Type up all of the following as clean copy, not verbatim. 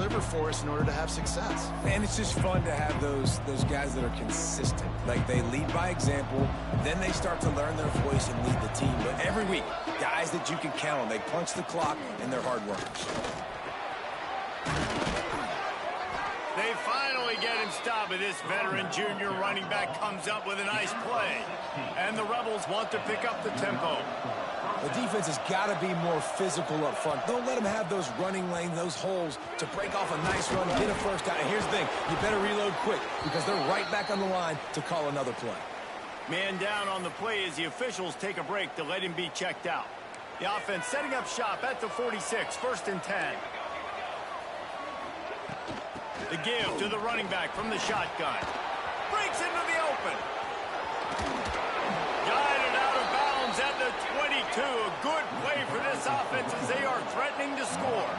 deliver for us in order to have success. And it's just fun to have those guys that are consistent. Like, they lead by example, then they start to learn their voice and lead the team. But every week, guys that you can count on, they punch the clock, and they're hard workers. They finally get him stopped, but this veteran junior running back comes up with a nice play. And the Rebels want to pick up the tempo. The defense has got to be more physical up front. Don't let them have those running lanes, those holes to break off a nice run, get a first down. And here's the thing, you better reload quick because they're right back on the line to call another play. Man down on the play as the officials take a break to let him be checked out. The offense setting up shop at the 46, 1st and 10. The give to the running back from the shotgun. Breaks into the open. Guided out of bounds at the 22. A good play for this offense as they are threatening to score.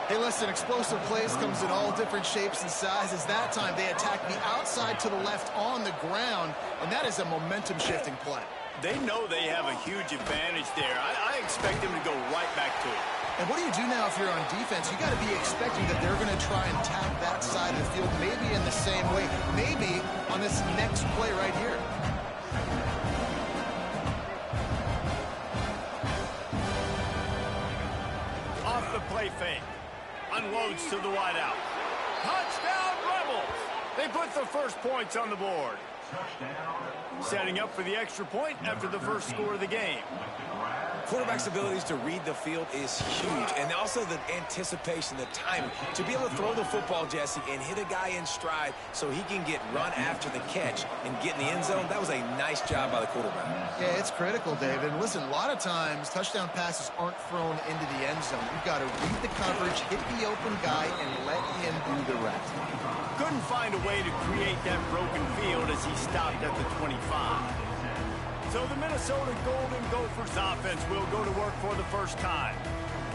Hey, listen, explosive plays comes in all different shapes and sizes. That time they attack the outside to the left on the ground, and that is a momentum-shifting play. They know they have a huge advantage there. I expect them to go right back to it. And what do you do now if you're on defense? You got to be expecting that they're going to try and tap that side of the field, maybe in the same way, maybe on this next play right here. Off the play fake. Unloads to the wideout. Touchdown Rebels! They put the first points on the board. Setting up for the extra point after the first score of the game. Quarterback's abilities to read the field is huge, and also the anticipation, the timing. To be able to throw the football, Jesse, and hit a guy in stride so he can get run after the catch and get in the end zone, that was a nice job by the quarterback. Yeah, it's critical, David. And listen, a lot of times touchdown passes aren't thrown into the end zone. You've got to read the coverage, hit the open guy, and let him do the rest. Couldn't find a way to create that broken field as he stopped at the 25. So the Minnesota Golden Gophers offense will go to work for the first time.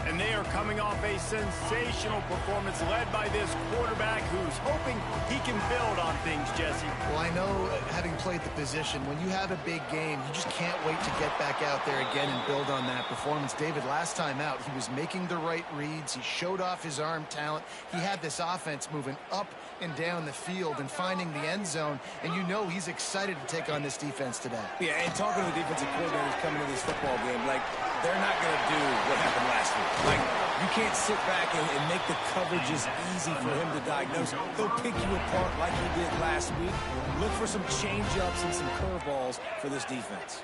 And they are coming off a sensational performance led by this quarterback who's hoping he can build on things, Jesse. Well, I know, having played the position, when you have a big game, you just can't wait to get back out there again and build on that performance. David, last time out, he was making the right reads. He showed off his arm talent. He had this offense moving up and down the field and finding the end zone. And you know he's excited to take on this defense today. Yeah, and talking to the defensive coordinators coming to this football game, like, they're not going to do what happened last week. Like, you can't sit back and make the coverages easy for him to diagnose. He'll pick you apart like he did last week. Look for some change-ups and some curveballs for this defense.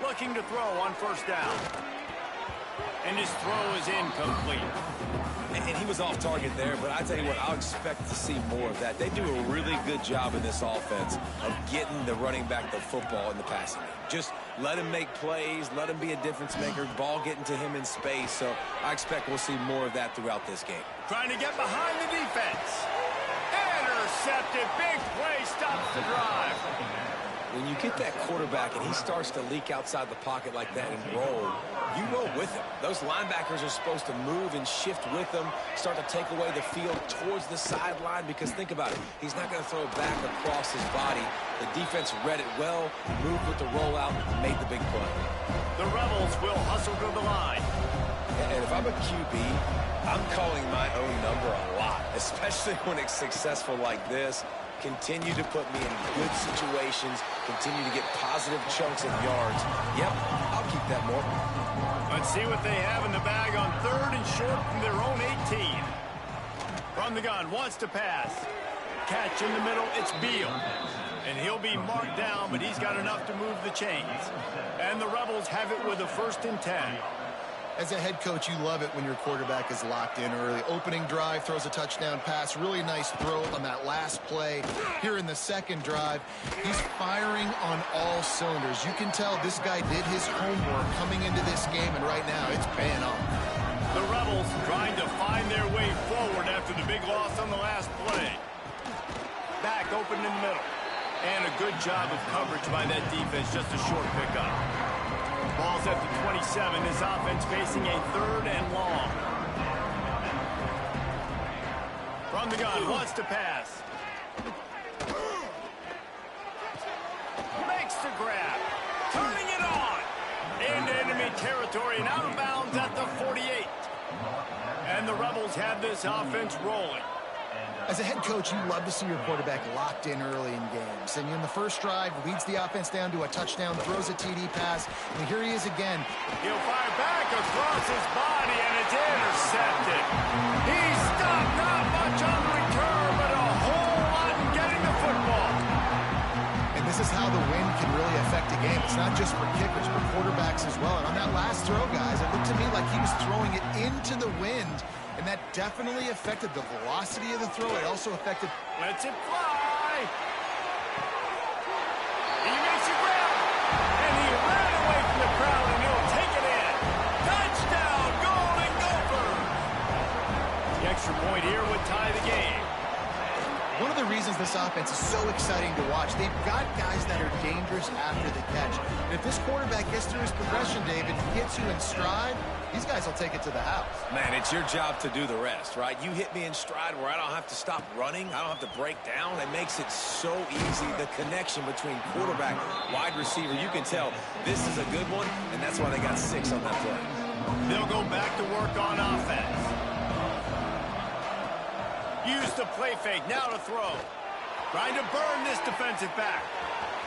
Looking to throw on first down. And his throw is incomplete. And he was off target there, but I tell you what, I'll expect to see more of that. They do a really good job in this offense of getting the running back the football in the passing game. Just let him make plays, let him be a difference maker, ball getting to him in space. So I expect we'll see more of that throughout this game. Trying to get behind the defense. Intercepted. Big play stops the drive. When you get that quarterback and he starts to leak outside the pocket like that and roll, you roll with him. Those linebackers are supposed to move and shift with him, start to take away the field towards the sideline, because think about it, he's not going to throw back across his body. The defense read it well, moved with the rollout, made the big play. The Rebels will hustle to the line. And if I'm a QB, I'm calling my own number a lot, especially when it's successful like this. Continue to put me in good situations, continue to get positive chunks of yards. Yep, I'll keep that more. Let's see what they have in the bag on 3rd and short from their own 18. From the gun, wants to pass. Catch in the middle, it's Beal. And he'll be marked down, but he's got enough to move the chains. And the Rebels have it with a 1st and 10. As a head coach, you love it when your quarterback is locked in early. Opening drive, throws a touchdown pass. Really nice throw on that last play. Here in the second drive, he's firing on all cylinders. You can tell this guy did his homework coming into this game, and right now it's paying off. The Rebels trying to find their way forward after the big loss on the last play. Back open in the middle. And a good job of coverage by that defense. Just a short pickup. Ball's at the 27. This offense facing a 3rd and long. From the gun, wants to pass. Makes the grab. Turning it on. Into enemy territory and out of bounds at the 48. Rebels have this offense rolling. As a head coach, you love to see your quarterback locked in early in games. And in the first drive, leads the offense down to a touchdown, throws a TD pass, and here he is again. He'll fire back across his body, and it's intercepted. He stopped not much on the return, but a whole lot in getting the football. And this is how the wind can really affect a game. It's not just for kickers, but quarterbacks as well. And on that last throw, guys, it looked to me like he was throwing it into the wind. And that definitely affected the velocity of the throw. It also affected... Lets it fly. He makes it grab. And he ran away from the crowd, and he'll take it in. Touchdown, Golden Gophers. The extra point here would tie the game. One of the reasons this offense is so exciting to watch, they've got guys that are dangerous after the catch. And if this quarterback gets through his progression, David, he gets you in stride, these guys will take it to the house. Man, it's your job to do the rest, right? You hit me in stride where I don't have to stop running. I don't have to break down. It makes it so easy. The connection between quarterback, wide receiver, you can tell this is a good one, and that's why they got 6 on that play. They'll go back to work on offense. Use the play fake, now to throw. Trying to burn this defensive back.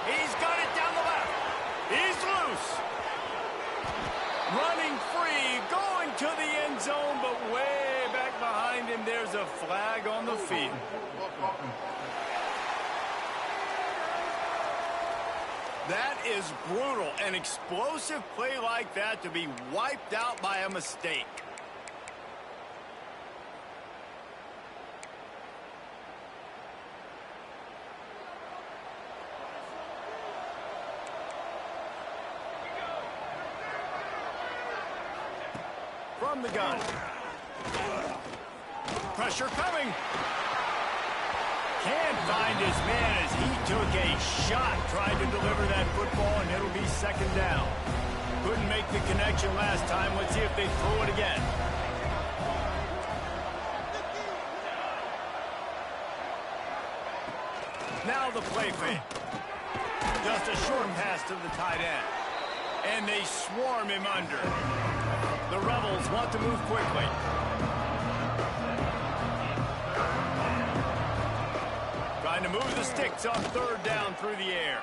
He's got it down the left. He's loose. Running free, going to the end zone, but way back behind him, there's a flag on the field. That is brutal. An explosive play like that to be wiped out by a mistake. From the gun. Pressure coming. Can't find his man as he took a shot trying to deliver that football, and it'll be second down. Couldn't make the connection last time. Let's see if they throw it again. Now the play fake. Just a short pass to the tight end. And they swarm him under. The Rebels want to move quickly. Trying to move the sticks on third down through the air.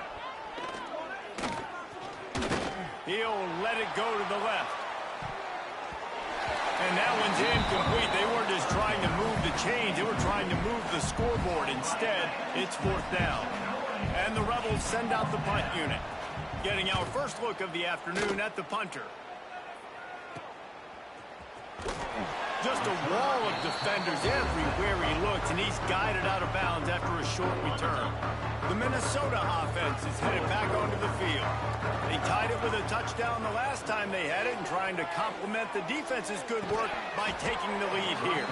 He'll let it go to the left. And that one's incomplete. They weren't just trying to move the chains. They were trying to move the scoreboard. Instead, it's fourth down. And the Rebels send out the punt unit. Getting our first look of the afternoon at the punter. Just a wall of defenders everywhere he looks, and he's guided out of bounds after a short return. The Minnesota offense is headed back onto the field. They tied it with a touchdown the last time they had it, and trying to complement the defense's good work by taking the lead here.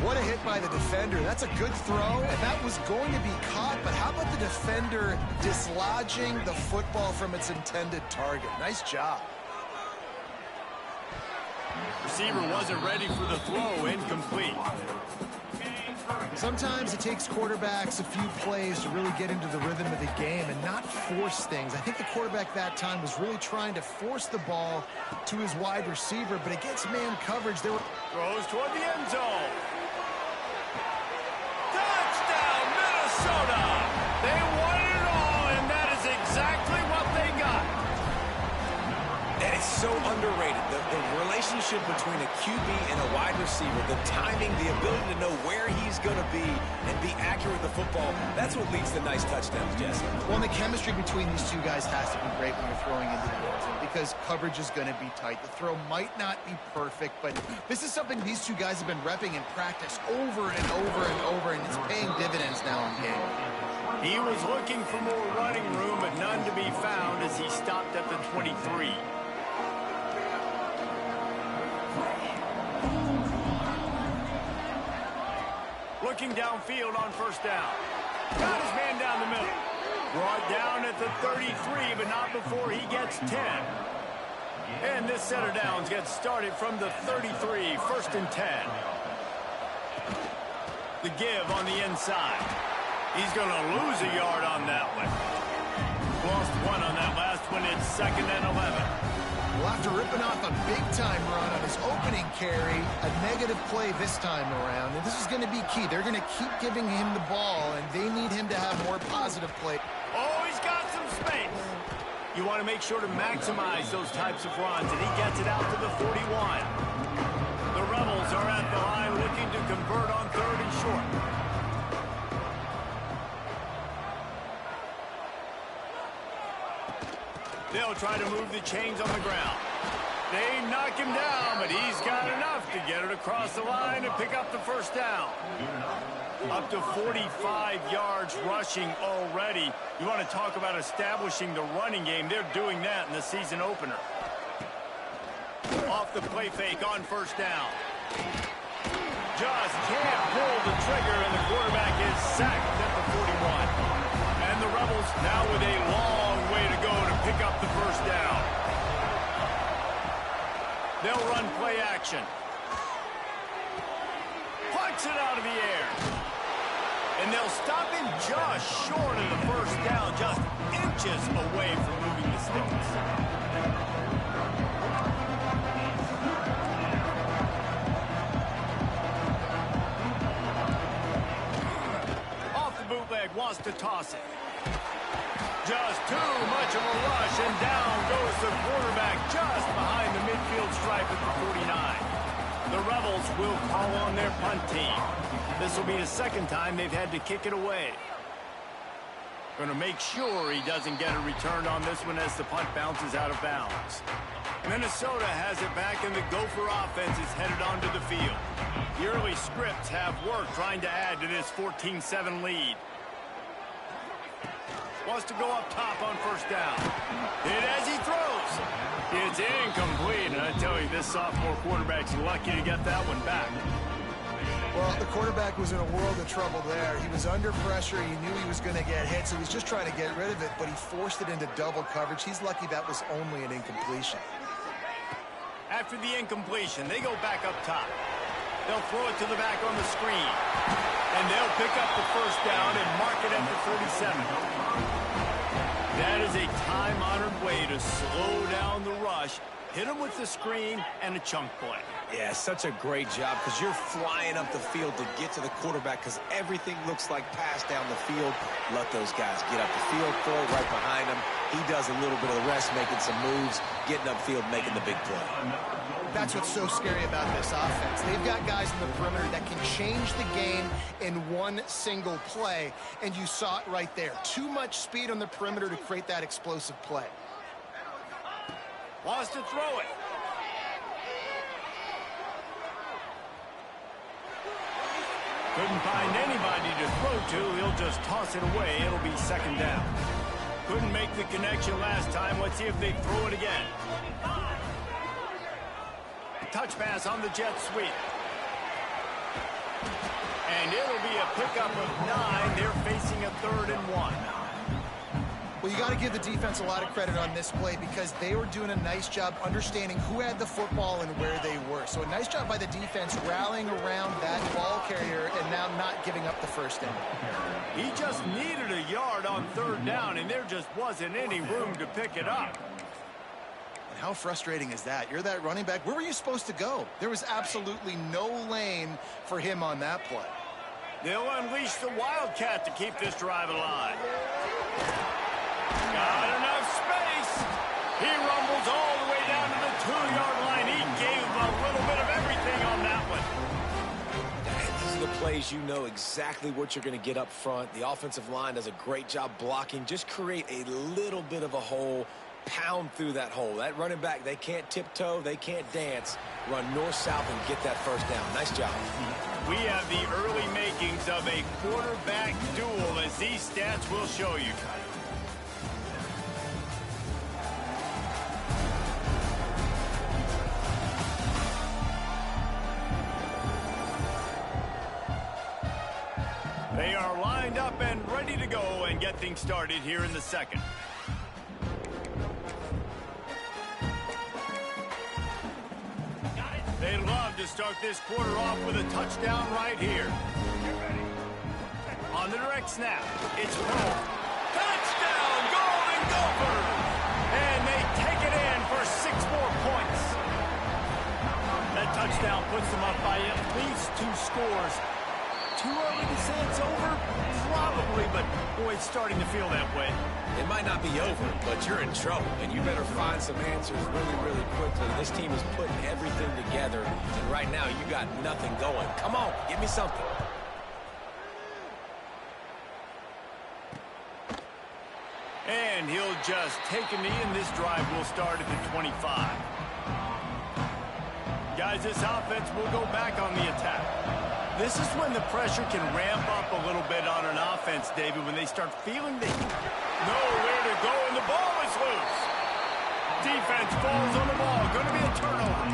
What a hit by the defender. That's a good throw, and that was going to be caught, but how about the defender dislodging the football from its intended target? Nice job. Receiver wasn't ready for the throw, incomplete. Sometimes it takes quarterbacks a few plays to really get into the rhythm of the game and not force things. I think the quarterback that time was really trying to force the ball to his wide receiver, but against man coverage, they were... Throws toward the end zone. Touchdown, Minnesota! They won it all, and that is exactly what they got. And it's so underrated. The relationship between a QB and a wide receiver, the timing, the ability to know where he's going to be and be accurate with the football, that's what leads to nice touchdowns, Jesse. Well, and the chemistry between these two guys has to be great when you're throwing into the end zone because coverage is going to be tight. The throw might not be perfect, but this is something these two guys have been repping in practice over and over and over, and it's paying dividends now in game. He was looking for more running room, but none to be found as he stopped at the 23. Looking downfield on first down. Got his man down the middle. Brought down at the 33, but not before he gets 10. And this set of downs gets started from the 33, first and 10. The give on the inside. He's going to lose a yard on that one. Lost one on that last one. It's second and 11. Well, after ripping off a big-time run on his opening running carry, a negative play this time around, and this is going to be key. They're going to keep giving him the ball, and they need him to have more positive play. Oh, he's got some space. You want to make sure to maximize those types of runs, and he gets it out to the 41. The Rebels are at the line looking to convert on 3rd and short. They'll try to move the chains on the ground. They knock him down, but he's got enough to get it across the line and pick up the first down. Up to 45 yards rushing already. You want to talk about establishing the running game. They're doing that in the season opener. Off the play fake on first down. Just can't pull the trigger, and the quarterback is sacked at the 41. And the Rebels now with a long way to go to pick up the first down. They'll run play action. Punch it out of the air. And they'll stop him just short of the first down, just inches away from moving the sticks. Off the bootleg, wants to toss it. Just too much of a rush, and down goes the quarterback just behind the midfield stripe at the 49. The Rebels will call on their punt team. This will be the second time they've had to kick it away. Going to make sure he doesn't get a return on this one as the punt bounces out of bounds. Minnesota has it back, and the Gopher offense is headed onto the field. The early scripts have worked trying to add to this 14-7 lead. Wants to go up top on first down. Hit as he throws. It's incomplete, and I tell you, this sophomore quarterback's lucky to get that one back. Well, the quarterback was in a world of trouble there. He was under pressure. He knew he was going to get hit, so he was just trying to get rid of it, but he forced it into double coverage. He's lucky that was only an incompletion. After the incompletion, they go back up top. They'll throw it to the back on the screen. And they'll pick up the first down and mark it at the 37. That is a time-honored way to slow down the rush, hit them with the screen, and a chunk play. Yeah, such a great job because you're flying up the field to get to the quarterback because everything looks like pass down the field. Let those guys get up the field, throw it right behind him. He does a little bit of the rest, making some moves, getting upfield, making the big play. That's what's so scary about this offense. They've got guys in the perimeter that can change the game in one single play, and you saw it right there. Too much speed on the perimeter to create that explosive play. Wants to throw it. Couldn't find anybody to throw to. He'll just toss it away. It'll be second down. Couldn't make the connection last time. Let's see if they throw it again. Touch pass on the jet sweep. And it'll be a pickup of 9. They're facing a 3rd and 1. Well, you got to give the defense a lot of credit on this play because they were doing a nice job understanding who had the football and where they were. So a nice job by the defense rallying around that ball carrier and now not giving up the first down. He just needed a yard on 3rd down, and there just wasn't any room to pick it up. And how frustrating is that? You're that running back. Where were you supposed to go? There was absolutely no lane for him on that play. They'll unleash the Wildcat to keep this drive alive. Got enough space. He rumbles all the way down to the 2-yard line. He gave a little bit of everything on that one. These are the plays you know exactly what you're going to get up front. The offensive line does a great job blocking. Just create a little bit of a hole. Pound through that hole. That running back, they can't tiptoe. They can't dance. Run north-south and get that first down. Nice job. We have the early makings of a quarterback duel, as these stats will show you. They are lined up and ready to go and get things started here in the second. They'd love to start this quarter off with a touchdown right here. On the direct snap, it's Pearl. Touchdown, Golden Gophers! And they take it in for 6 more points. That touchdown touchdown puts them up by at least 2 scores. Too early to say it's over? Probably, but boy, it's starting to feel that way. It might not be over, but you're in trouble, and you better find some answers really, really quickly. This team is putting everything together, and right now you got nothing going. Come on, give me something. And he'll just take a knee, and this drive will start at the 25. Guys, this offense will go back on the attack. This is when the pressure can ramp up a little bit on an offense, David, when they start feeling the heat. Nowhere to go, and the ball is loose. Defense falls on the ball. Going to be a turnover.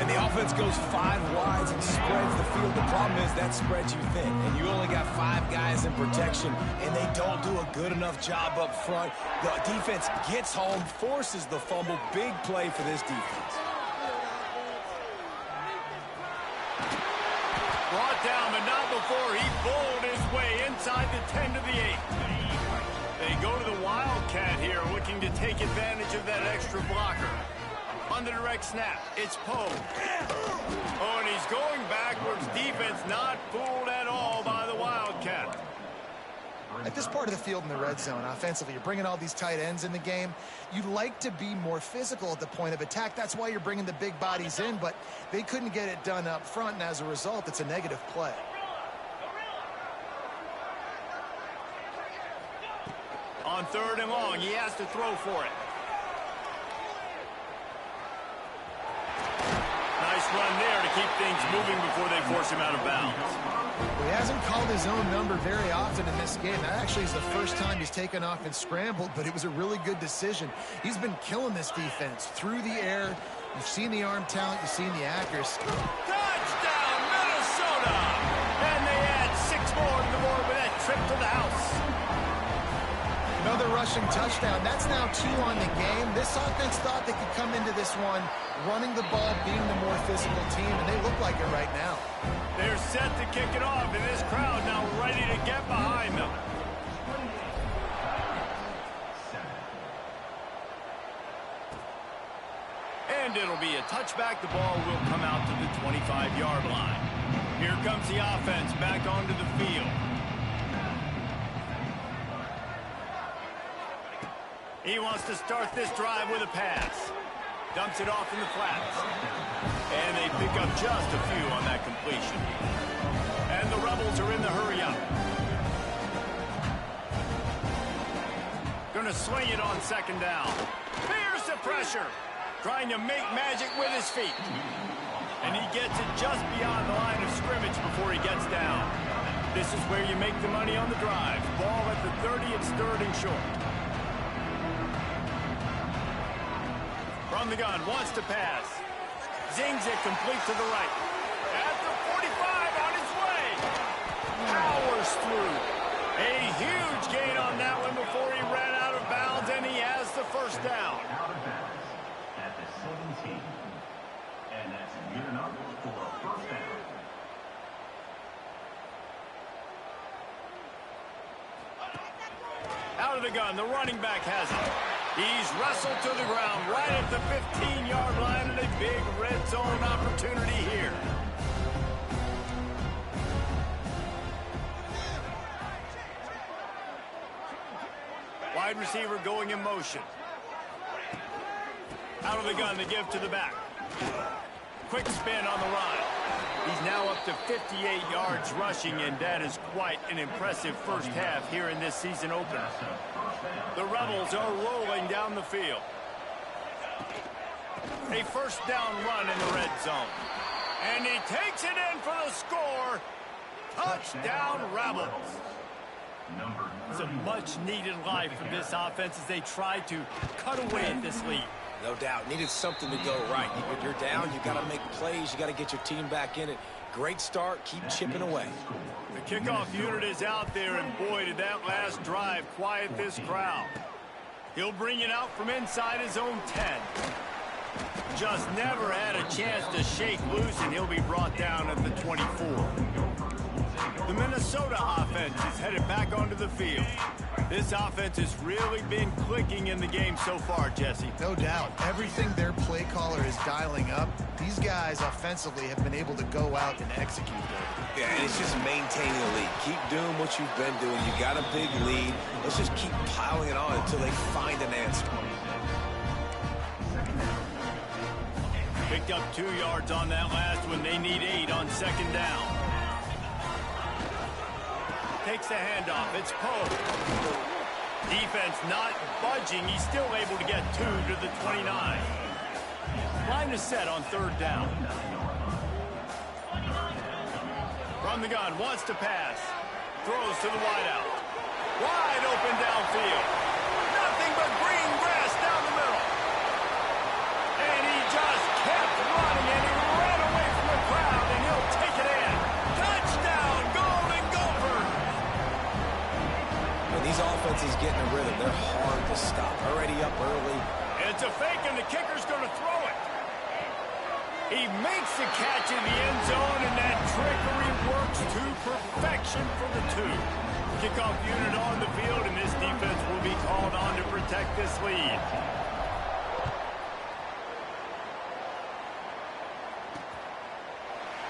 And the offense goes 5 wides and spreads the field. The problem is that spreads you thin, and you only got 5 guys in protection, and they don't do a good enough job up front. The defense gets home, forces the fumble. Big play for this defense. Brought down, but not before he bowled his way inside the 10 to the 8. They go to the Wildcat here, looking to take advantage of that extra blocker. On the direct snap, it's Poe. Oh, and he's going backwards. Defense not fooled at all by the Wildcat. At this part of the field in the red zone, offensively, you're bringing all these tight ends in the game. You'd like to be more physical at the point of attack. That's why you're bringing the big bodies in, but they couldn't get it done up front, and as a result, it's a negative play. On 3rd and long, he has to throw for it. Nice run there to keep things moving before they force him out of bounds. Well, he hasn't called his own number very often in this game. That actually is the first time he's taken off and scrambled, but it was a really good decision. He's been killing this defense through the air. You've seen the arm talent. You've seen the accuracy. Touchdown, Minnesota! And they add 6 more to the board with that trip to the house. Another rushing touchdown. That's now 2 on the game. This offense thought they could come into this one running the ball, being the more physical team, and they look like it right now. They're set to kick it off, and this crowd now ready to get behind them. And it'll be a touchback. The ball will come out to the 25-yard line. Here comes the offense back onto the field. He wants to start this drive with a pass. Dumps it off in the flats. And they pick up just a few on that completion. And the Rebels are in the hurry-up. Going to swing it on 2nd down. Here's the pressure. Trying to make magic with his feet. And he gets it just beyond the line of scrimmage before he gets down. This is where you make the money on the drive. Ball at the 30, it's 3rd and short. From the gun, wants to pass. Zings it complete to the right. At the 45, on his way. Powers through. A huge gain on that one before he ran out of bounds, and he has the 1st down. Out of bounds at the 17. And that's good enough for a 1st down. Out of the gun, the running back has it. He's wrestled to the ground right at the 15-yard line, and a big red zone opportunity here. Wide receiver going in motion. Out of the gun, the give to the back. Quick spin on the run. He's now up to 58 yards rushing, and that is quite an impressive 1st half here in this season opener. The Rebels are rolling down the field. A 1st down run in the red zone. And he takes it in for the score. Touchdown, Rebels. It's a much-needed life for this offense as they try to cut away at this lead. No doubt. Needed something to go right. When you're down, you got to make plays. You got to get your team back in it. Great start. Keep chipping away. The kickoff unit is out there, and boy, did that last drive quiet this crowd. He'll bring it out from inside his own 10. Just never had a chance to shake loose, and he'll be brought down at the 24. The Minnesota offense is headed back onto the field. This offense has really been clicking in the game so far, Jesse. No doubt. Everything their play caller is dialing up, these guys offensively have been able to go out and execute there. Yeah, and it's just maintaining the lead. Keep doing what you've been doing. You got a big lead. Let's just keep piling it on until they find an answer. Picked up 2 yards on that last one. They need 8 on second down. Takes the handoff. It's Poe. Defense not budging. He's still able to get 2 to the 29. Line is set on third down. From the gun, wants to pass. Throws to the wideout. Wide open downfield. Nothing but green grass down the middle. And he just kept running, and he ran away from the crowd, and he'll take it in. Touchdown, Golden Gophers! When these offenses get in a rhythm, they're hard to stop. Already up early. It's a fake, and the kicker's going to throw it. He makes the catch in the end zone, and that trickery works to perfection for the 2. Kickoff unit on the field, and this defense will be called on to protect this lead.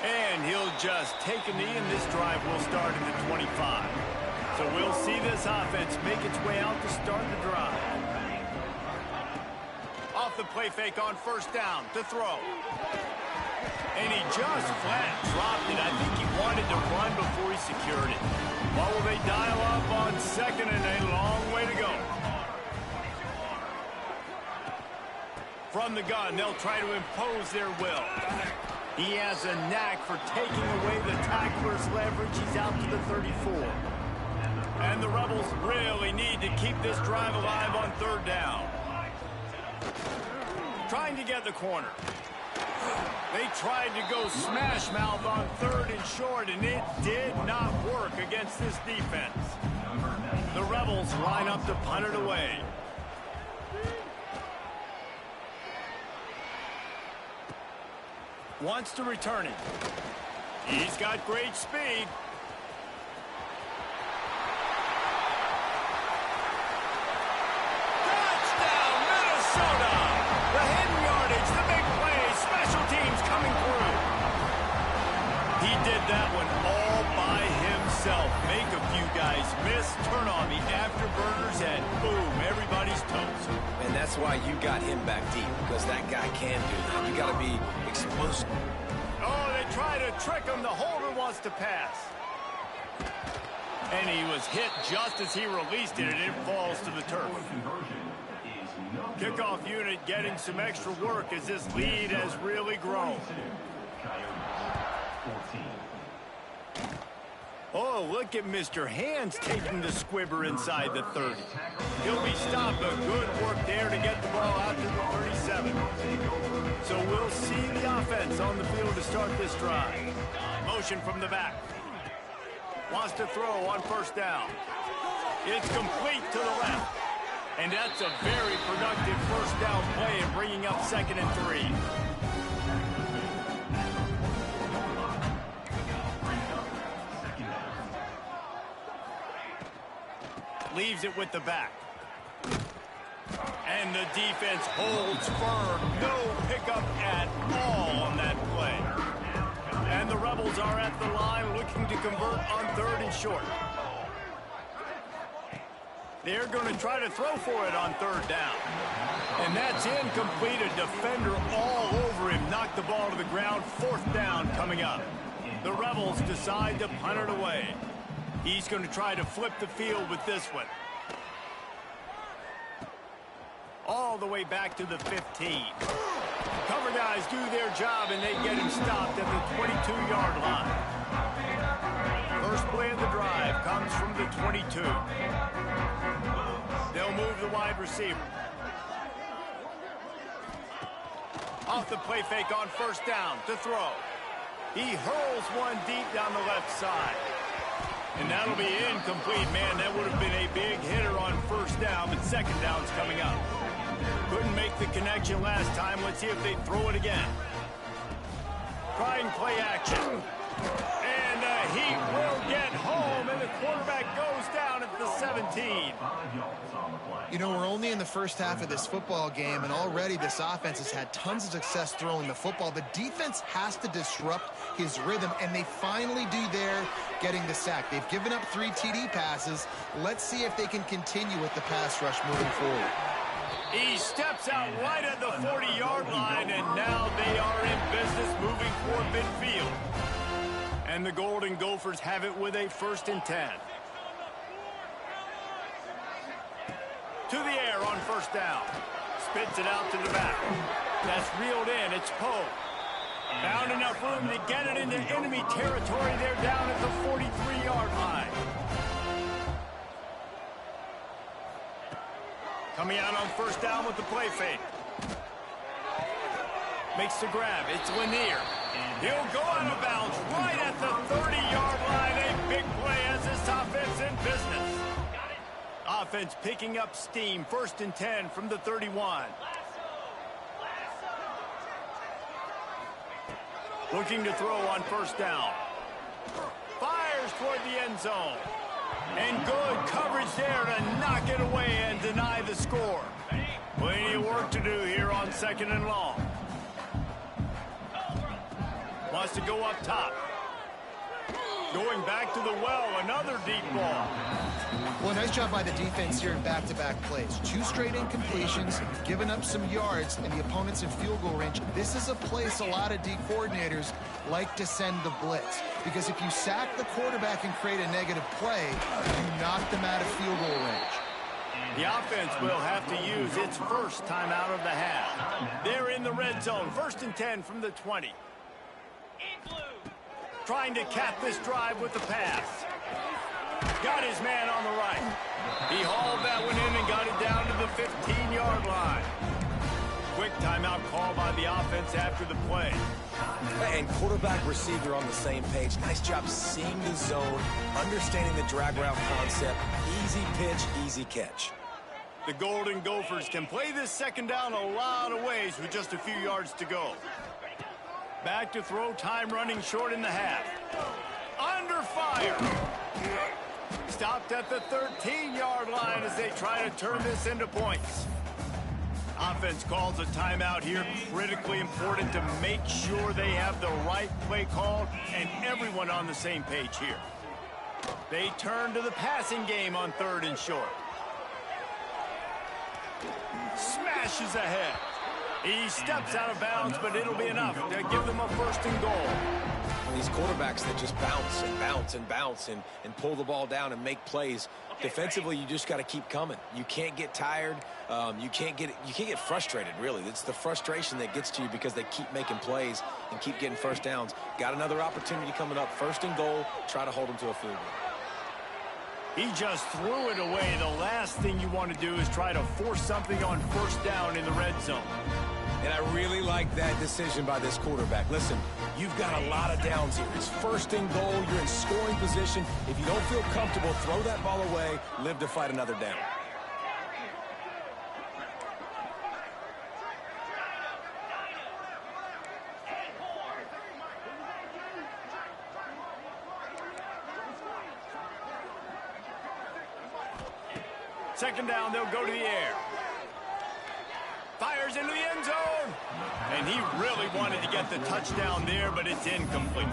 And he'll just take a knee, and this drive will start at the 25. So we'll see this offense make its way out to start the drive. Off the play fake on first down to throw. And he just flat dropped it. I think he wanted to run before he secured it. What will they dial up on second, and a long way to go. From the gun, they'll try to impose their will. He has a knack for taking away the tackler's leverage. He's out to the 34. And the Rebels really need to keep this drive alive on third down. Trying to get the corner. They tried to go smash mouth on third and short, and it did not work against this defense. The Rebels line up to punt it away. Wants to return it. He's got great speed. Touchdown, Minnesota! The hidden yardage, the big play, special teams coming through. He did that one all by himself. Make a few guys miss, turn on the afterburners, and boom, everybody's toast. And that's why you got him back deep, because that guy can do that. You got to be explosive. Oh, they try to trick him. The holder wants to pass. And he was hit just as he released it, and it falls to the turf. Kickoff unit getting some extra work as this lead has really grown. Oh, look at Mr. Hands taking the squibber inside the 30. He'll be stopped, but good work there to get the ball out to the 37. So we'll see the offense on the field to start this drive. Motion from the back. Wants to throw on first down. It's complete to the left. And that's a very productive first down play and bringing up 2nd and 3. Leaves it with the back. And the defense holds firm. No pickup at all on that play. And the Rebels are at the line looking to convert on 3rd and short. They're going to try to throw for it on 3rd down. And that's incomplete. A defender all over him. Knocked the ball to the ground. 4th down coming up. The Rebels decide to punt it away. He's going to try to flip the field with this one. All the way back to the 15. Cover guys do their job, and they get him stopped at the 22-yard line. First play of the drive comes from the 22. They'll move the wide receiver. Off the play fake on first down to throw. He hurls one deep down the left side. And that'll be incomplete. Man, that would have been a big hitter on first down, but 2nd down's coming up. Couldn't make the connection last time. Let's see if they throw it again. Trying play action. And he will get home, and the quarterback goes down at the 17. 17. 5 yards on the play. You know, we're only in the first half of this football game, and already this offense has had tons of success throwing the football. The defense has to disrupt his rhythm, and they finally do there, getting the sack. They've given up 3 TD passes. Let's see if they can continue with the pass rush moving forward. He steps out right at the 40-yard line, and now they are in business moving toward midfield. And the Golden Gophers have it with a 1st and 10. To the air on 1st down. Spits it out to the back. That's reeled in. It's Poe. Found enough room to get it into enemy territory. They're down at the 43-yard line. Coming out on 1st down with the play fake. Makes the grab. It's Lanier. He'll go out of bounds right at the 30-yard line. A big play as this offense in business. Offense picking up steam. 1st and 10 from the 31. Looking to throw on 1st down. Fires toward the end zone. And good coverage there to knock it away and deny the score. Plenty of work to do here on 2nd and long. Wants to go up top. Going back to the well, another deep ball. Well, nice job by the defense here in back-to-back plays. 2 straight incompletions, giving up some yards, and the opponent's in field goal range. This is a place a lot of D coordinators like to send the blitz, because if you sack the quarterback and create a negative play, you knock them out of field goal range. The offense will have to use its first timeout of the half. They're in the red zone. 1st and 10 from the 20. Trying to cap this drive with the pass. Got his man on the right. He hauled that one in and got it down to the 15-yard line. Quick timeout call by the offense after the play. And quarterback receiver on the same page. Nice job seeing the zone, understanding the drag route concept. Easy pitch, easy catch. The Golden Gophers can play this 2nd down a lot of ways with just a few yards to go. Back to throw, time running short in the half. Under fire. Stopped at the 13-yard line as they try to turn this into points. Offense calls a timeout here. Critically important to make sure they have the right play call and everyone on the same page here. They turn to the passing game on 3rd and short. Smashes ahead. He steps out of bounds, but it'll be enough to give them a 1st and goal. These quarterbacks that just bounce and bounce and bounce and pull the ball down and make plays. Defensively, you just got to keep coming. You can't get tired. You can't get frustrated, really. It's the frustration that gets to you because they keep making plays and keep getting 1st downs. Got another opportunity coming up. 1st and goal. Try to hold them to a field goal. He just threw it away. The last thing you want to do is try to force something on 1st down in the red zone. And I really like that decision by this quarterback. Listen, you've got a lot of downs here. It's 1st and goal. You're in scoring position. If you don't feel comfortable, throw that ball away. Live to fight another down. Second down, they'll go to the air. Fires into the end zone. And he really wanted to get the touchdown there, but it's incomplete.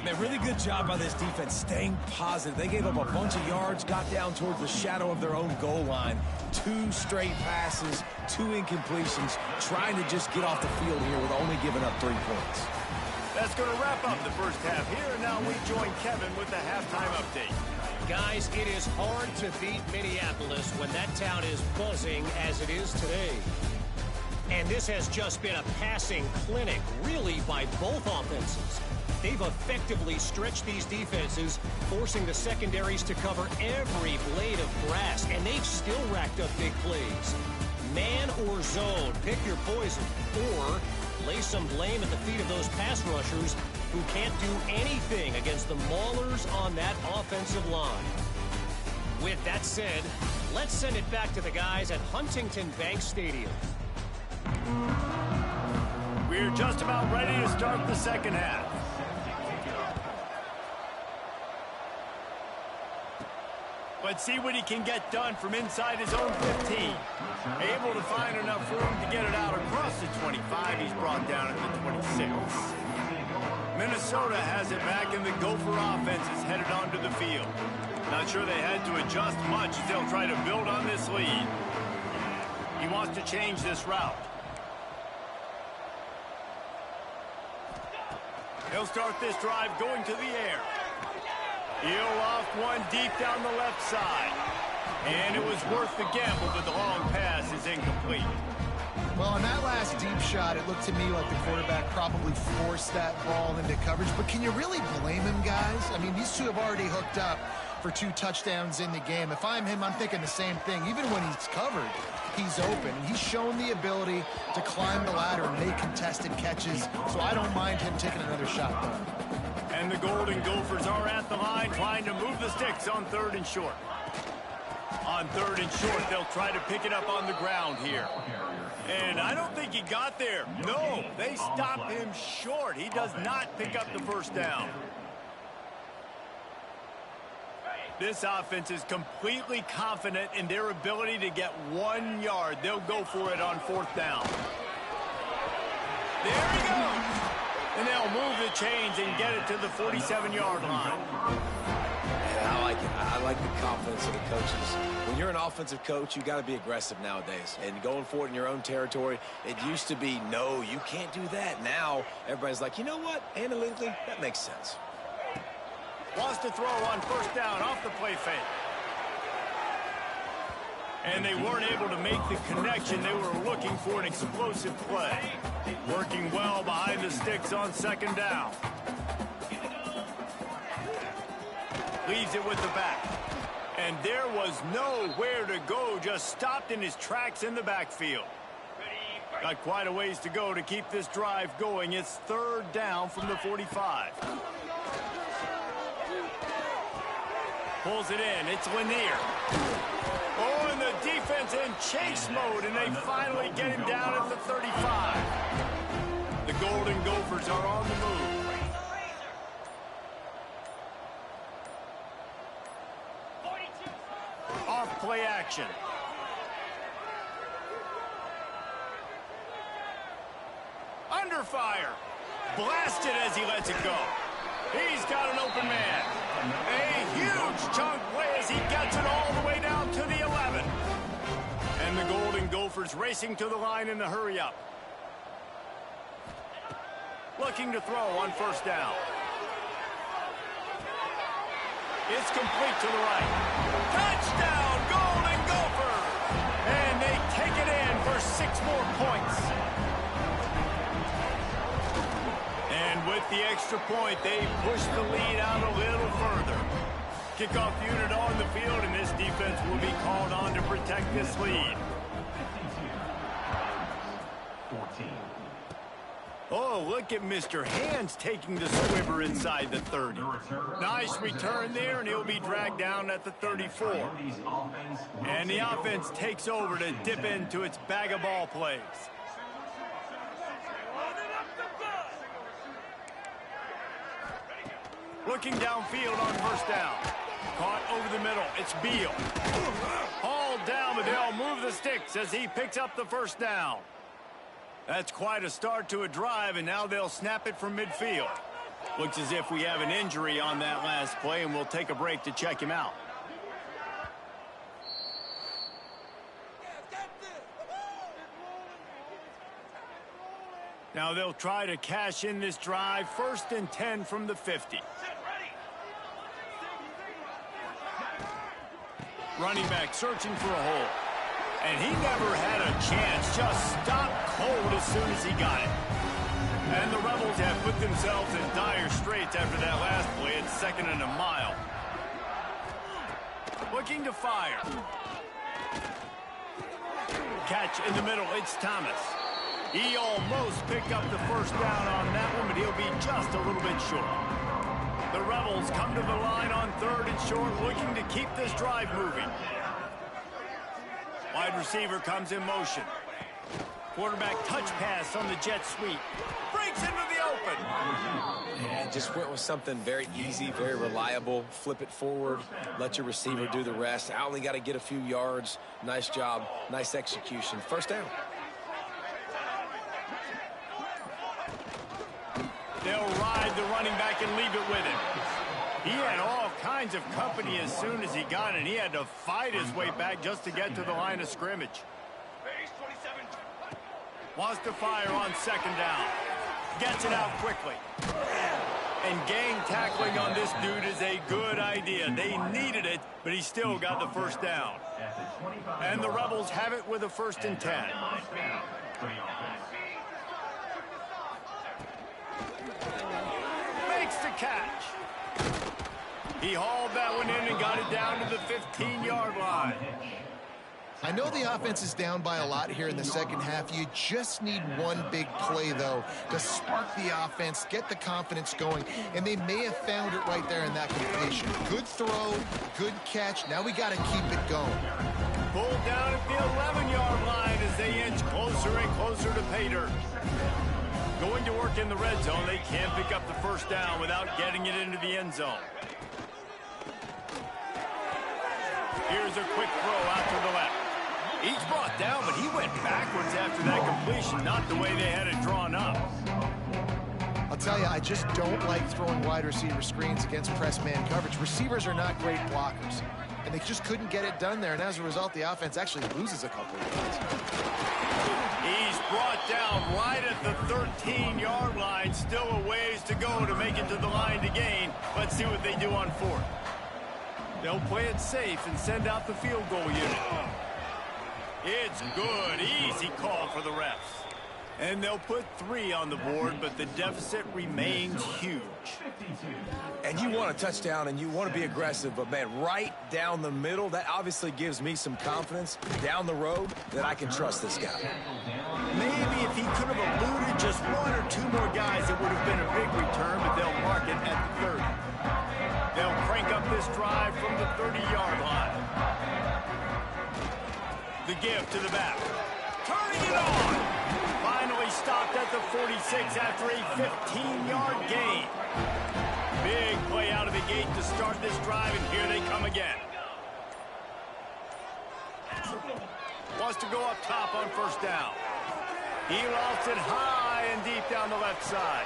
Man, really good job by this defense staying positive. They gave up a bunch of yards, got down towards the shadow of their own goal line. 2 straight passes, 2 incompletions, trying to just get off the field here with only giving up 3 points. That's going to wrap up the first half here. And now we join Kevin with the halftime update. Guys, it is hard to beat Minneapolis when that town is buzzing as it is today. And this has just been a passing clinic, really, by both offenses. They've effectively stretched these defenses, forcing the secondaries to cover every blade of grass, and they've still racked up big plays. Man or zone, pick your poison, or lay some blame at the feet of those pass rushers who can't do anything against the maulers on that offensive line. With that said, let's send it back to the guys at Huntington Bank Stadium. We're just about ready to start the second half. Let's see what he can get done from inside his own 15. Able to find enough room to get it out across the 25. He's brought down at the 26. Minnesota has it back, and the Gopher offense is headed onto the field. Not sure they had to adjust much as they'll try to build on this lead. He wants to change this route. He'll start this drive going to the air. He'll off one deep down the left side. And it was worth the gamble, but the long pass is incomplete. Well, on that last deep shot, it looked to me like the quarterback probably forced that ball into coverage. But can you really blame him, guys? I mean, these two have already hooked up for 2 touchdowns in the game. If I'm him, I'm thinking the same thing. Even when he's covered, he's open. He's shown the ability to climb the ladder and make contested catches. So I don't mind him taking another shot, though. And the Golden Gophers are at the line trying to move the sticks on 3rd and short. On 3rd and short, they'll try to pick it up on the ground here. And I don't think he got there. No, they stop him short. He does not pick up the first down. This offense is completely confident in their ability to get 1 yard. They'll go for it on 4th down. There he goes. And they'll move the chains and get it to the 47-yard line. And I like it. I like the confidence of the coaches. When you're an offensive coach, you got to be aggressive nowadays. And going for it in your own territory, it used to be, no, you can't do that. Now, everybody's like, you know what? Analytically, that makes sense. Wants to throw on 1st down off the play fake. And they weren't able to make the connection. They were looking for an explosive play. Working well behind the sticks on 2nd down. Leaves it with the back. And there was nowhere to go. Just stopped in his tracks in the backfield. Got quite a ways to go to keep this drive going. It's 3rd down from the 45. Pulls it in. It's Lanier. Oh, and the defense in chase mode, and they finally get him down at the 35. The Golden Gophers are on the move. Off play action. Under fire. Blasted as he lets it go. He's got an open man. A huge chunk play as he gets it all the way down to the 11. And the Golden Gophers racing to the line in the hurry-up. Looking to throw on 1st down. It's complete to the right. Touchdown, Golden Gophers! And they take it in for 6 more points. And with the extra point, they push the lead out a little further. Kickoff unit on the field, and this defense will be called on to protect this lead. 14. Oh, look at Mr. Hands taking the swimmer inside the 30. Nice return there, and he'll be dragged down at the 34. And the offense takes over to dip into its bag of ball plays. Looking downfield on 1st down. Caught over the middle. It's Beal. Hauled down, but they'll move the sticks as he picks up the 1st down. That's quite a start to a drive, and now they'll snap it from midfield. Looks as if we have an injury on that last play, and we'll take a break to check him out. Now they'll try to cash in this drive. 1st and 10 from the 50. Running back searching for a hole. And he never had a chance. Just stopped cold as soon as he got it. And the Rebels have put themselves in dire straits after that last play. It's 2nd and a mile. Looking to fire. Catch in the middle. It's Thomas. He almost picked up the 1st down on that one, but he'll be just a little bit short. The Rebels come to the line on 3rd and short, looking to keep this drive moving. Wide receiver comes in motion. Quarterback touch pass on the jet sweep. Breaks into the open. And just went with something very easy, very reliable. Flip it forward, let your receiver do the rest. I only got to get a few yards. Nice job, nice execution. First down. They'll ride the running back and leave it with him. He had all kinds of company as soon as he got it. He had to fight his way back just to get to the line of scrimmage. Wants to fire on second down. Gets it out quickly. And gang tackling on this dude is a good idea. They needed it, but he still got the first down. And the Rebels have it with a 1st and 10. Makes the catch. He hauled that one in and got it down to the 15-yard line. I know the offense is down by a lot here in the second half. You just need one big play, though, to spark the offense, get the confidence going, and they may have found it right there in that completion. Good throw, good catch. Now we got to keep it going. Pulled down at the 11-yard line as they inch closer and closer to pay dirt. Going to work in the red zone, they can't pick up the first down without getting it into the end zone. Here's a quick throw out to the left. He's brought down, but he went backwards after that completion, not the way they had it drawn up. I'll tell you, I just don't like throwing wide receiver screens against press man coverage. Receivers are not great blockers, and they just couldn't get it done there, and as a result, the offense actually loses a couple of yards. He's brought down right at the 13-yard line. Still a ways to go to make it to the line to gain. Let's see what they do on 4th. They'll play it safe and send out the field goal unit. It's good. Easy call for the refs. And they'll put 3 on the board, but the deficit remains huge. And you want a touchdown and you want to be aggressive, but, man, right down the middle, that obviously gives me some confidence down the road that I can trust this guy. Maybe if he could have eluded just 1 or 2 more guys, it would have been a big return, but they'll mark it at the 30. They'll crank up this drive from the 30-yard line. The give to the back. Turning it on. Finally stopped at the 46 after a 15-yard gain. Big play out of the gate to start this drive, and here they come again. Wants to go up top on first down. He lost it high and deep down the left side.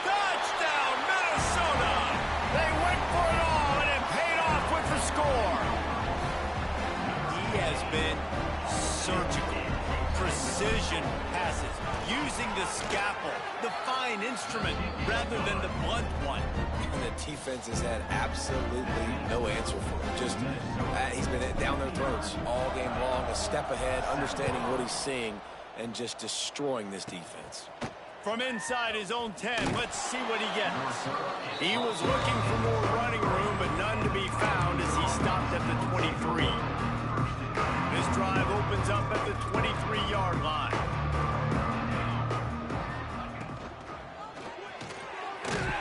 Touchdown, Minnesota! They went for it all, and it paid off with the score. He has been surgical. Precision passes, using the scalpel, the fine instrument, rather than the blunt one. And the defense has had absolutely no answer for him. Just, he's been down their throats all game long, a step ahead, understanding what he's seeing, and just destroying this defense. From inside his own 10, let's see what he gets. He was looking for more running room, but none to be found as he stopped at the 23. This drive opens up at the 23-yard line.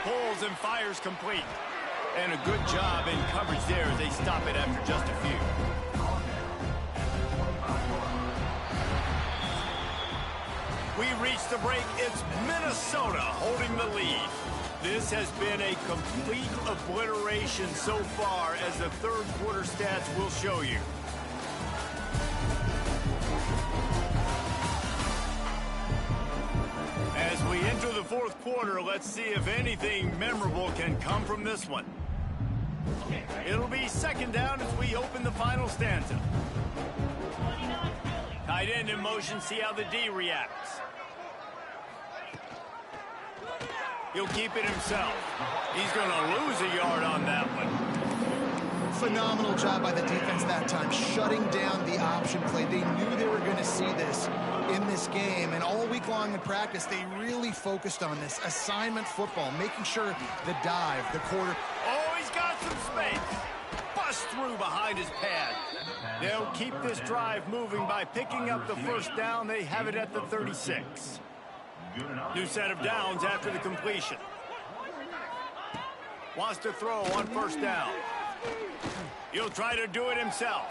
Pulls and fires complete. And a good job in coverage there as they stop it after just a few. We reach the break. It's Minnesota holding the lead. This has been a complete obliteration so far, as the third quarter stats will show you. As we enter the fourth quarter, let's see if anything memorable can come from this one. It'll be second down as we open the final stanza. Tight end in motion, see how the D reacts. He'll keep it himself. He's going to lose a yard on that one. Phenomenal job by the defense that time, shutting down the option play. They knew they were going to see this in this game, and all week long in practice, they really focused on this assignment football, making sure the dive, the quarter. Oh, he's got some space. Bust through behind his pad. They'll keep this drive moving by picking up the first down. They have it at the 36. New set of downs after the completion. Wants to throw on first down. He'll try to do it himself.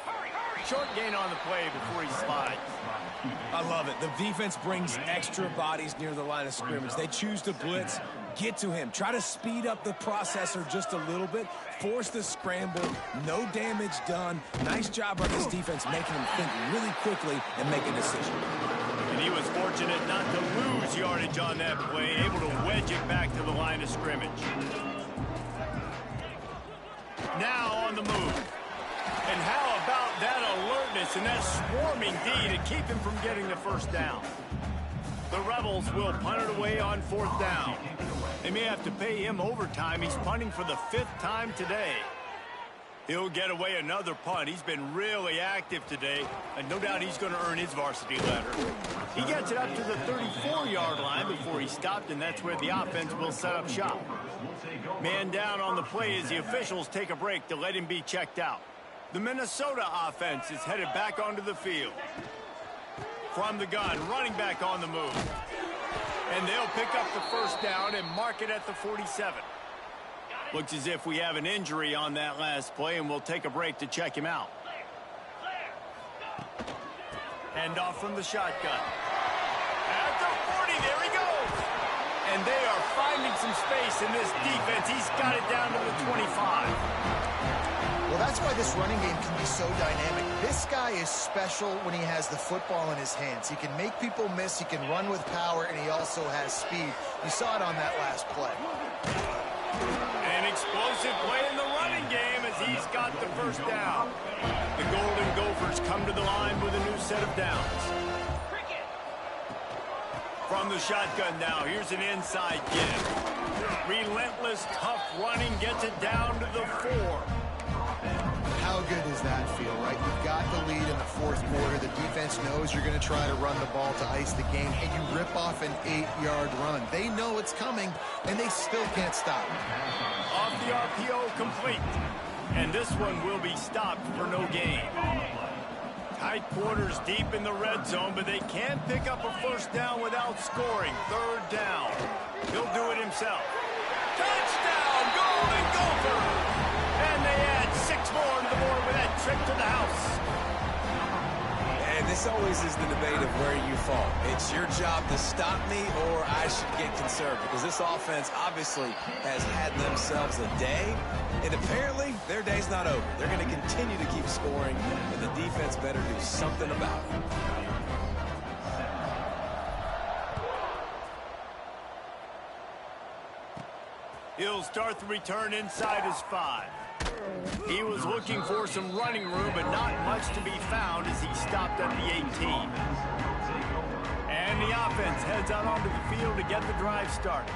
Short gain on the play before he slides. I love it. The defense brings extra bodies near the line of scrimmage. They choose to blitz Get to him. Try to speed up the processor just a little bit. Force the scramble. No damage done. Nice job by this defense making him think really quickly and make a decision. And he was fortunate not to lose yardage on that play, able to wedge it back to the line of scrimmage. Now on the move. And how about that alertness and that swarming D to keep him from getting the first down? The Rebels will punt it away on 4th down. They may have to pay him overtime. He's punting for the 5th time today. He'll get away another punt. He's been really active today, and no doubt he's going to earn his varsity letter. He gets it up to the 34-yard line before he stopped, and that's where the offense will set up shop. Man down on the play as the officials take a break to let him be checked out. The Minnesota offense is headed back onto the field. From the gun, running back on the move. And they'll pick up the first down and mark it at the 47. Looks as if we have an injury on that last play, and we'll take a break to check him out. Hand off from the shotgun. At the 40, there he goes. And they are finding some space in this defense. He's got it down to the 25. Well, that's why this running game can be so dynamic. This guy is special when he has the football in his hands. He can make people miss, he can run with power, and he also has speed. You saw it on that last play. An explosive play in the running game as he's got the first down. The Golden Gophers come to the line with a new set of downs. From the shotgun now, here's an inside give. Relentless, tough running gets it down to the 4. How good does that feel, right? You've got the lead in the 4th quarter. The defense knows you're going to try to run the ball to ice the game, and you rip off an 8-yard run. They know it's coming, and they still can't stop it. Off the RPO, complete. And this one will be stopped for no gain. Tight quarters deep in the red zone, but they can't pick up a first down without scoring. 3rd down. He'll do it himself. Touchdown, Golden Gophers! And they add 6 more to the board with that trip to the house. And this always is the debate of where you fall. It's your job to stop me, or I should get conservative, because this offense obviously has had themselves a day, and apparently their day's not over. They're going to continue to keep scoring, and the defense better do something about it. He'll start the return inside his 5. He was looking for some running room, but not much to be found as he stopped at the 18. And the offense heads out onto the field to get the drive started.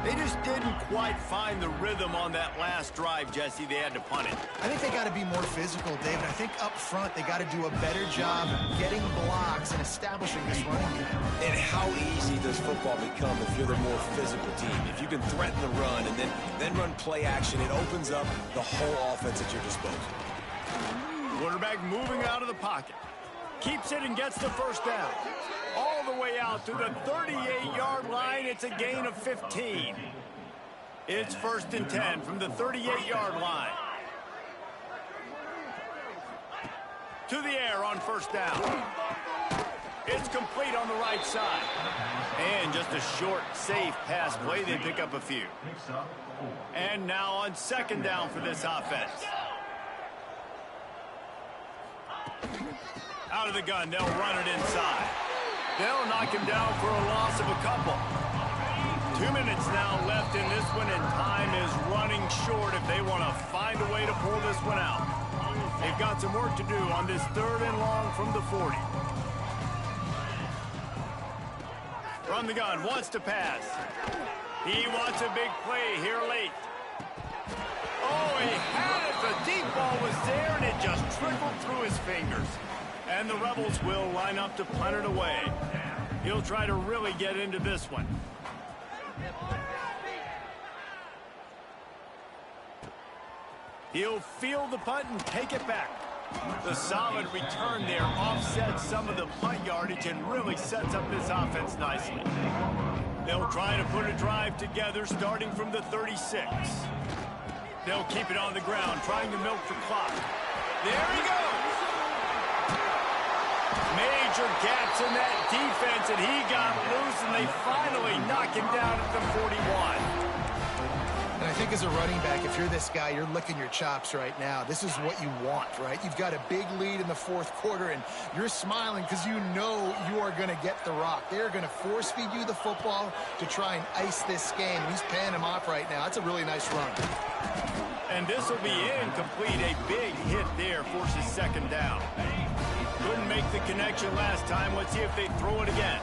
They just didn't quite find the rhythm on that last drive, Jesse. They had to punt it. I think they got to be more physical, David. I think up front they got to do a better job getting blocks and establishing this running game. And how easy does football become if you're the more physical team? If you can threaten the run and then run play action, it opens up the whole offense at your disposal. Quarterback moving out of the pocket. Keeps it and gets the first down. All the way out to the 38-yard line. It's a gain of 15. It's 1st and 10 from the 38-yard line. To the air on 1st down. It's complete on the right side. And just a short, safe pass play. They pick up a few. And now on 2nd down for this offense. Out of the gun, they'll run it inside. They'll knock him down for a loss of a couple. 2 minutes now left in this one, and time is running short if they want to find a way to pull this one out. They've got some work to do on this 3rd and long from the 40. From the gun, wants to pass. He wants a big play here late. Oh, he had it. The deep ball was there, and it just trickled through his fingers. And the Rebels will line up to punt it away. He'll try to really get into this one. He'll field the punt and take it back. The solid return there offsets some of the punt yardage and really sets up this offense nicely. They'll try to put a drive together starting from the 36. They'll keep it on the ground, trying to milk the clock. There he goes! Major gaps in that defense, and he got loose, and they finally knock him down at the 41. And I think as a running back, if you're this guy, you're licking your chops right now. This is what you want, right? You've got a big lead in the fourth quarter, and you're smiling because you know you are going to get the rock. They're going to force feed you the football to try and ice this game. He's paying him off right now. That's a really nice run. And this will be incomplete. A big hit there forces second down. Couldn't make the connection last time. Let's see if they throw it again.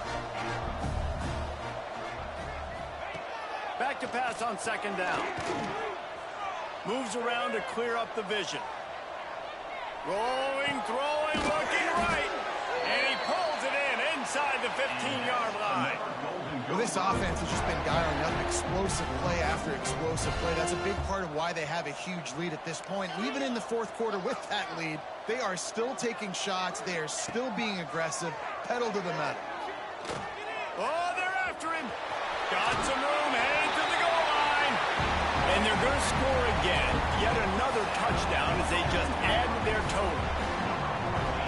Back to pass on second down. Moves around to clear up the vision. Rolling, throwing, looking right. And he pulls it in inside the 15-yard line. Well, this offense has just been dialing up explosive play after explosive play. That's a big part of why they have a huge lead at this point. Even in the fourth quarter with that lead, they are still taking shots. They are still being aggressive. Pedal to the metal. Oh, they're after him. Got some room, headed to the goal line. And they're going to score again. Yet another touchdown as they just add to their total.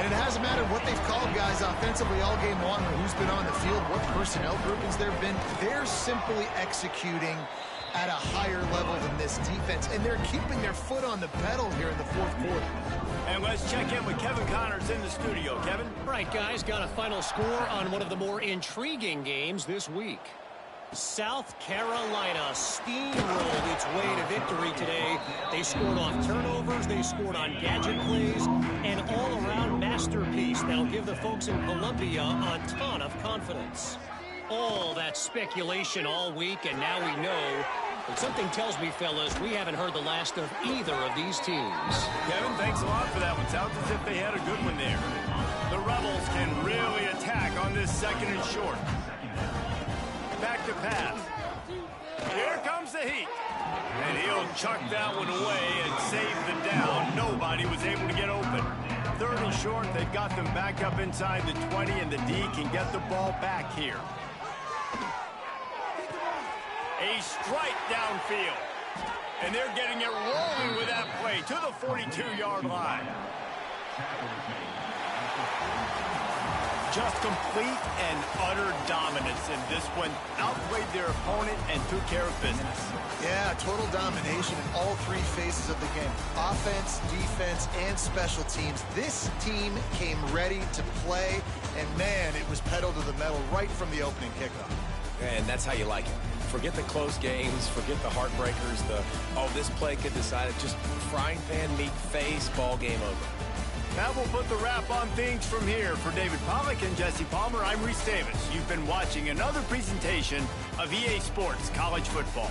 And it hasn't mattered what they've called guys offensively all game long or who's been on the field, what personnel groupings there have been. They're simply executing at a higher level than this defense, and they're keeping their foot on the pedal here in the fourth quarter. And let's check in with Kevin Connors in the studio. Kevin? All right, guys, got a final score on one of the more intriguing games this week. South Carolina steamrolled its way to victory today. They scored off turnovers, they scored on gadget plays, and all-around masterpiece that'll give the folks in Columbia a ton of confidence. All that speculation all week, and now we know. But something tells me, fellas, we haven't heard the last of either of these teams. Kevin, thanks a lot for that one. Sounds as if they had a good one there. The Rebels can really attack on this second and short. Back to pass. Here comes the heat. And he'll chuck that one away and save the down. Nobody was able to get open. Third and short, they've got them back up inside the 20, and the D can get the ball back here. A strike downfield. And they're getting it rolling with that play to the 42-yard line. Just complete and utter dominance in this one. Outplayed their opponent and took care of business. Yeah, total domination in all three phases of the game. Offense, defense, and special teams. This team came ready to play, and man, it was pedal to the metal right from the opening kickoff. And that's how you like it. Forget the close games, forget the heartbreakers, this play could decide it. Just frying pan meet face, ball game over. That will put the wrap on things from here. For David Pollack and Jesse Palmer, I'm Reese Davis. You've been watching another presentation of EA Sports College Football.